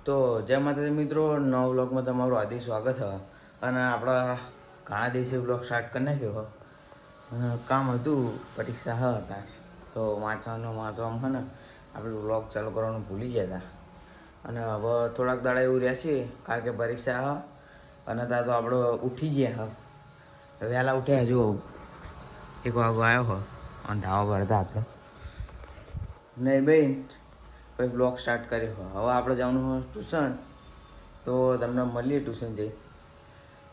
તો જય માતાજી મિત્રો, નવા વ્લોગમાં તમારું હાર્દિક સ્વાગત છે. અને આપણા ઘણા દિવસે વ્લોગ સ્ટાર્ટ કરી નાખ્યો અને કામ હતું, પરીક્ષા હતા તો વાંચવામાં છે ને આપણે વ્લોગ ચાલુ કરવાનું ભૂલી ગયા હતા. અને હવે થોડાક દાડા એવું રહેશે કારણ કે પરીક્ષા હ અને ત્યાં તો આપણે ઉઠી ગયા વહેલા ઉઠ્યા. જો 1 વાગો આવ્યો હો અને ધાવા ભરતા આપણે નહીં બેન પછી બ્લોગ સ્ટાર્ટ કર્યો. હવે આપણે જવાનું હોય ટ્યુશન, તો તમને મળીએ ટ્યુશન જઈ.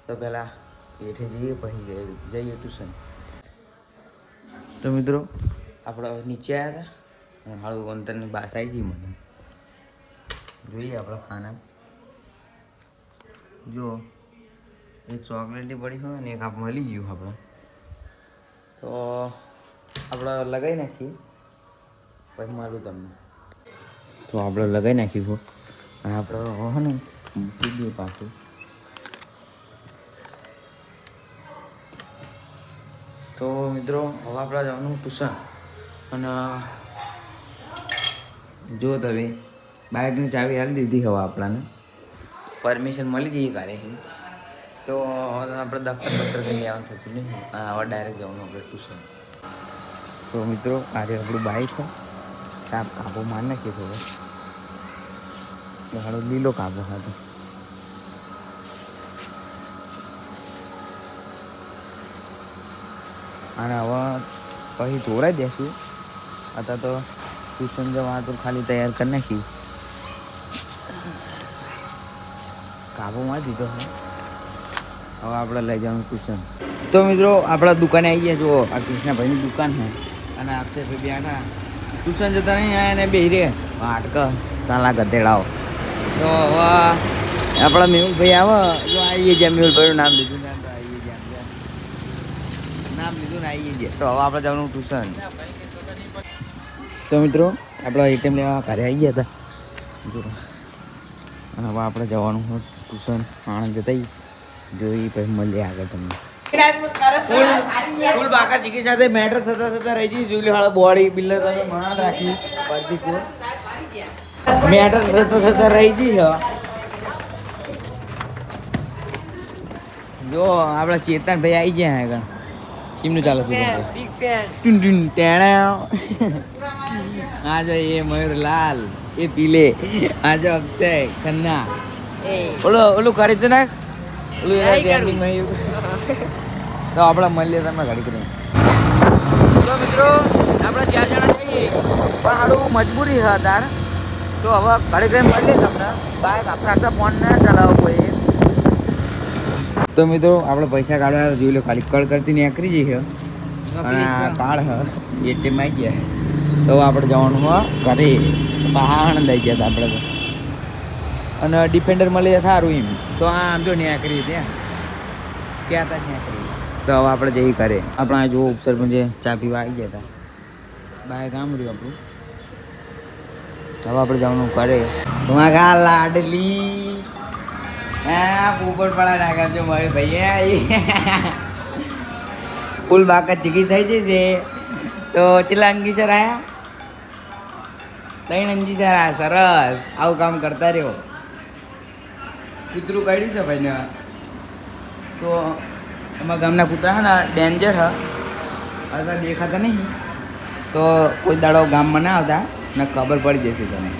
તો પહેલાં એઠે જઈએ પછી જઈએ ટ્યુશન. તો મિત્રો આપણે નીચે આવ્યા હતા અને હાળું અંતરની બાસ આવી ગઈ. મને જોઈએ આપણે ખાના જો એક ચોકલેટની પડી હોય ને એક આપ મળી ગયું આપણે, તો આપણે લગાવી નાખીએ પછી મારું તમને. તો આપણે લગાવી નાખ્યું અને આપણે હો ને મૂકી દઈએ પાછું. તો મિત્રો હવે આપણે જવાનું ટ્યુશન. અને જો તમે બાઇકની ચાવી આપી દીધી હવે આપણાને પરમિશન મળી જઈએ કાલે. તો હવે આપણે દફતર કંઈ લેવાનું થતું નહીં. હવે ડાયરેક્ટ જવાનું આપણે ટ્યુશન. તો મિત્રો આજે આપણું બાઇક છે, સાપ કાબુ માર નાખીએ થોડો હાડો લીલો કાબુ હતો. અને હવે પછી ધોરાઈ દેશું. અત્યારે તો ટ્યુશન જવા તો ખાલી તૈયાર કરી નાખ્યું, કાબુમાં દીધો હવે આપણે લઈ જવાનું ટ્યુશન. તો મિત્રો આપણા દુકાને આવી ગયા. જો આ કૃષ્ણાભાઈની દુકાન છે અને અક્ષયભાઈ બેઠા ટ્યુશન જતા નહીં આવ્યા ને બે રે વાટક સાલા ગધેડાઓ. તો હવે આપણા મેહુલભાઈ આવે જો આવીએ જ્યાં મેહુલભાઈનું નામ લીધું ને તો આવીએ જ્યાં નામ લીધું ને આવીએ જ્યાં. તો હવે આપણે જવાનું ટ્યુશન. તો મિત્રો આપણે એટીએમ લેવા ઘરે આવી ગયા હતા અને હવે આપણે જવાનું હોય ટ્યુશન. આણંદ જતા જોઈ પછી મળીએ આગળ તમને. ફૂલ બાકા ચીકી સાથે મેટર થતા રહી જઈ. જોઈ લો બોડી બિલ્ડર તમે મણાત રાખી પડતી કો મેટર થતા રહી જઈ. જો આપડા ચેતનભાઈ આવી ગયા આગળ. શીમનું ચાલે છે આ જો એ મયુરલાલ, એ પીલે, આ જો અક્ષય ખન્ના, ઓલું કરી તો નાખ ઓલું. તો આપણે મળીએ તમે ઘડી કરી. તો મિત્રો આપણે 4 જણા જઈએ પણ હાડું મજબૂરી છે તાર. તો હવે ઘડી કરી મળીએ તમને. બાઇક આખા ફોન ના ચલાવવો કોઈ. તો મિત્રો આપણે પૈસા કાઢવા જોઈ લો, ખાલી કળ કરતી નીકળી જઈએ અને કાર્ડ હ એટીએમ આવી ગયા. તો આપણે જવાનું હોય ઘરે. આણંદ આવી ગયા હતા આપણે તો. અને ડિફેન્ડર મળી સારું એમ. તો આમ જો નીકળી ત્યાં ક્યાં હતા નીકળી. તો હવે આપણે જઈ કરે. આપણે જો ઉપસરપંચ ચા પીવા આવી ગયા હતા. બાય કામ રહ્યું આપણું. હવે આપણે જવાનું કરે. તમારા લાડલી હા પોપટ પડા નાખજો મારી ભાઈ. ફૂલ બાકા ચીકી થઈ જશે. તો ચેલા અંગીસર આયા 3 અંગીસર આયા. સરસ, આવું કામ કરતા રહ્યો. કૂતરું કાઢ્યું છે ભાઈ ને. તો અમારા ગામના કૂતરા છે ને ડેન્જર હ, અત્યારે દેખાતા નહીં. તો કોઈ દાડો ગામમાં ના આવતા ને ખબર પડી જશે તમે.